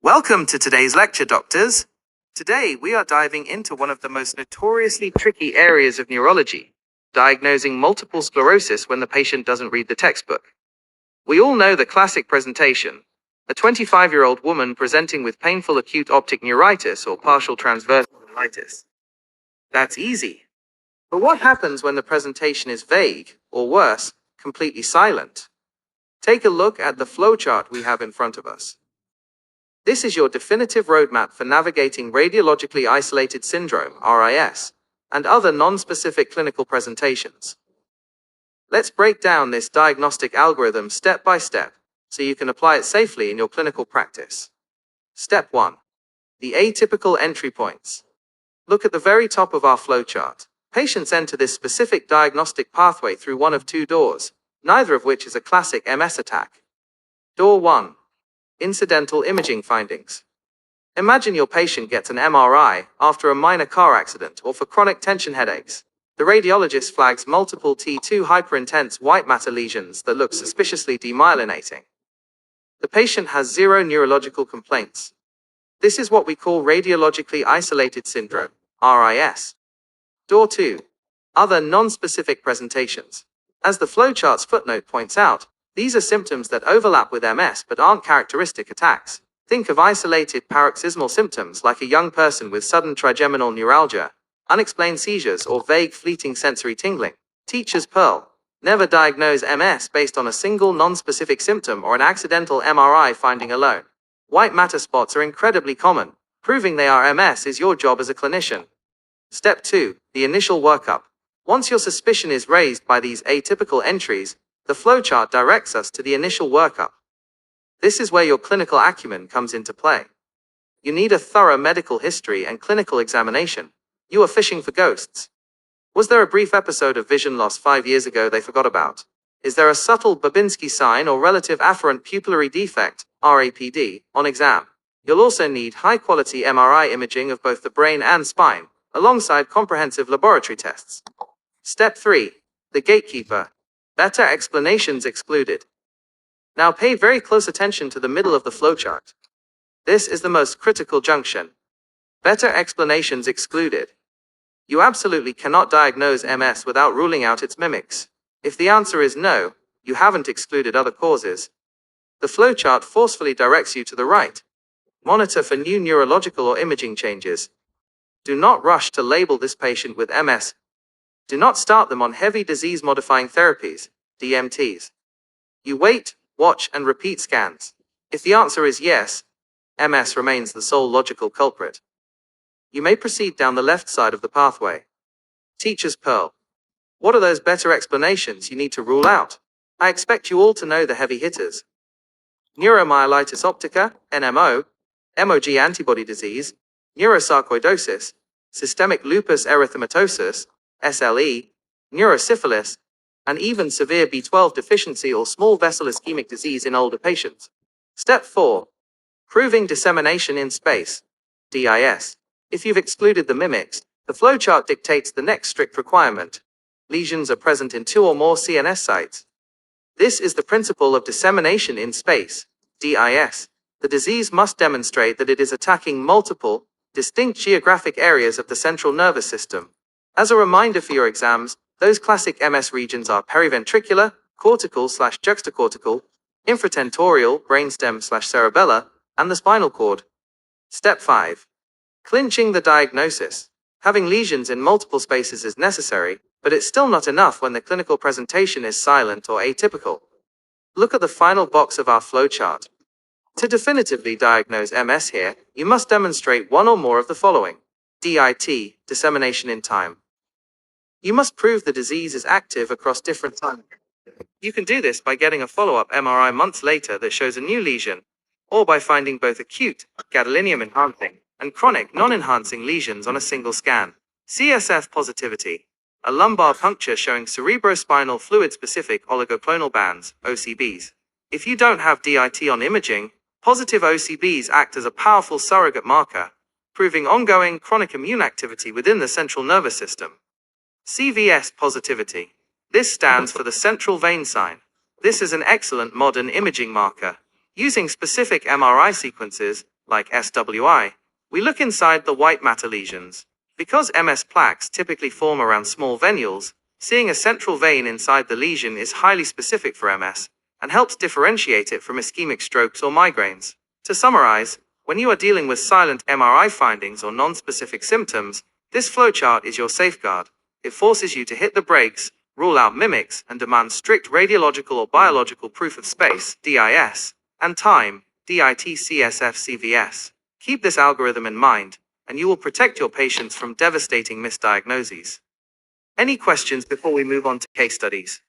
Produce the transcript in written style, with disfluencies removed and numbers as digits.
Welcome to today's lecture, doctors. Today, we are diving into one of the most notoriously tricky areas of neurology, diagnosing multiple sclerosis when the patient doesn't read the textbook. We all know the classic presentation, a 25-year-old woman presenting with painful acute optic neuritis or partial transverse neuritis. That's easy. But what happens when the presentation is vague, or worse, completely silent? Take a look at the flowchart we have in front of us. This is your definitive roadmap for navigating Radiologically Isolated Syndrome, RIS, and other non-specific clinical presentations. Let's break down this diagnostic algorithm step by step, so you can apply it safely in your clinical practice. Step 1. The atypical entry points. Look at the very top of our flowchart. Patients enter this specific diagnostic pathway through one of two doors, neither of which is a classic MS attack. Door 1. Incidental imaging findings. Imagine your patient gets an MRI after a minor car accident or for chronic tension headaches. The radiologist flags multiple T2 hyperintense white matter lesions that look suspiciously demyelinating. The patient has zero neurological complaints. This is what we call Radiologically Isolated Syndrome, RIS. Door 2. Other non-specific presentations. As the flowchart's footnote points out, these are symptoms that overlap with MS but aren't characteristic attacks. Think of isolated paroxysmal symptoms like a young person with sudden trigeminal neuralgia, unexplained seizures, or vague fleeting sensory tingling. Teacher's pearl. Never diagnose MS based on a single non-specific symptom or an accidental MRI finding alone. White matter spots are incredibly common. Proving they are MS is your job as a clinician. Step 2. The initial workup. Once your suspicion is raised by these atypical entries, the flowchart directs us to the initial workup. This is where your clinical acumen comes into play. You need a thorough medical history and clinical examination. You are fishing for ghosts. Was there a brief episode of vision loss 5 years ago they forgot about? Is there a subtle Babinski sign or relative afferent pupillary defect, RAPD, on exam? You'll also need high-quality MRI imaging of both the brain and spine, alongside comprehensive laboratory tests. Step 3. The gatekeeper. Better explanations excluded. Now pay very close attention to the middle of the flowchart. This is the most critical junction. Better explanations excluded. You absolutely cannot diagnose MS without ruling out its mimics. If the answer is no, you haven't excluded other causes. The flowchart forcefully directs you to the right. Monitor for new neurological or imaging changes. Do not rush to label this patient with MS. Do not start them on heavy disease-modifying therapies, DMTs. You wait, watch, and repeat scans. If the answer is yes, MS remains the sole logical culprit. You may proceed down the left side of the pathway. Teacher's pearl. What are those better explanations you need to rule out? I expect you all to know the heavy hitters. Neuromyelitis optica, NMO, MOG antibody disease, neurosarcoidosis, systemic lupus erythematosus, SLE, neurosyphilis, and even severe B12 deficiency or small vessel ischemic disease in older patients. Step 4. Proving dissemination in space, DIS. If you've excluded the mimics, the flowchart dictates the next strict requirement. Lesions are present in 2 or more CNS sites. This is the principle of dissemination in space, DIS. The disease must demonstrate that it is attacking multiple, distinct geographic areas of the central nervous system. As a reminder for your exams, those classic MS regions are periventricular, cortical/juxtacortical, infratentorial, brainstem/cerebellar, and the spinal cord. Step 5. Clinching the diagnosis. Having lesions in multiple spaces is necessary, but it's still not enough when the clinical presentation is silent or atypical. Look at the final box of our flowchart. To definitively diagnose MS here, you must demonstrate one or more of the following. DIT, dissemination in time. You must prove the disease is active across different time. You can do this by getting a follow-up MRI months later that shows a new lesion, or by finding both acute, gadolinium-enhancing, and chronic, non-enhancing lesions on a single scan. CSF positivity. A lumbar puncture showing cerebrospinal fluid-specific oligoclonal bands, OCBs. If you don't have DIT on imaging, positive OCBs act as a powerful surrogate marker, proving ongoing chronic immune activity within the central nervous system. CVS positivity. This stands for the central vein sign. This is an excellent modern imaging marker. Using specific MRI sequences, like SWI, we look inside the white matter lesions. Because MS plaques typically form around small venules, seeing a central vein inside the lesion is highly specific for MS and helps differentiate it from ischemic strokes or migraines. To summarize, when you are dealing with silent MRI findings or non-specific symptoms, this flowchart is your safeguard. It forces you to hit the brakes, rule out mimics, and demand strict radiological or biological proof of space, DIS, and time, DITCSF-CVS. Keep this algorithm in mind, and you will protect your patients from devastating misdiagnoses. Any questions before we move on to case studies?